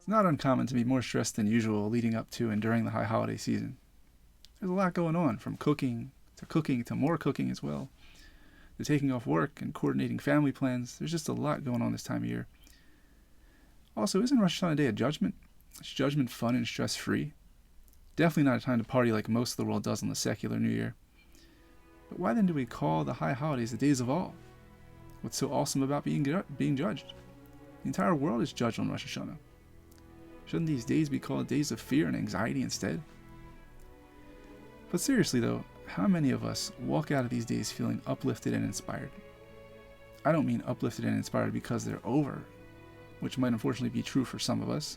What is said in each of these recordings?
It's not uncommon to be more stressed than usual leading up to and during the high holiday season. There's a lot going on, from cooking to more cooking as well, to taking off work and coordinating family plans. There's just a lot going on this time of year. Also, isn't Rosh HaShana Day a judgment? Is Judgement fun and stress-free? Definitely not a time to party like most of the world does on the secular New Year. But why then do we call the high holidays the days of awe? What's so awesome about being judged? The entire world is judged on Rosh Hashanah. Shouldn't these days be called days of fear and anxiety instead? But seriously though, how many of us walk out of these days feeling uplifted and inspired? I don't mean uplifted and inspired because they're over, which might unfortunately be true for some of us,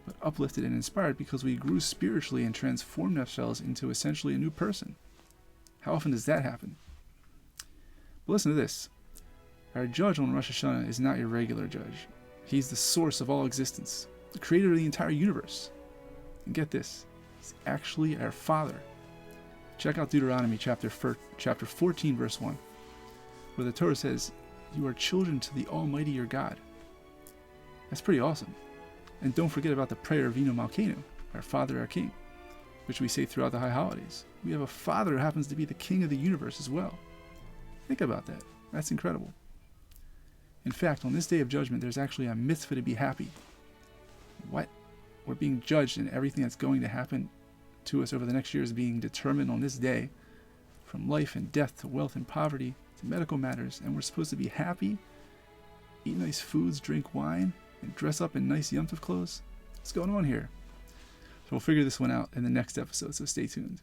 but uplifted and inspired because we grew spiritually and transformed ourselves into essentially a new person. How often does that happen? But listen to this. Our judge on Rosh Hashanah is not your regular judge. He's the source of all existence, the creator of the entire universe. And get this, he's actually our Father. Check out Deuteronomy chapter 14, verse 1, where the Torah says, "You are children to the Almighty your God." That's pretty awesome. And don't forget about the prayer of Avinu Malkeinu, our Father, our King, which we say throughout the high holidays. We have a Father who happens to be the King of the universe as well. Think about that. That's incredible. In fact, on this day of judgment, there's actually a mitzvah to be happy. What? We're being judged, and everything that's going to happen to us over the next year is being determined on this day, from life and death to wealth and poverty to medical matters, and we're supposed to be happy, eat nice foods, drink wine, and dress up in nice Yom Tov clothes? What's going on here? So we'll figure this one out in the next episode, so stay tuned.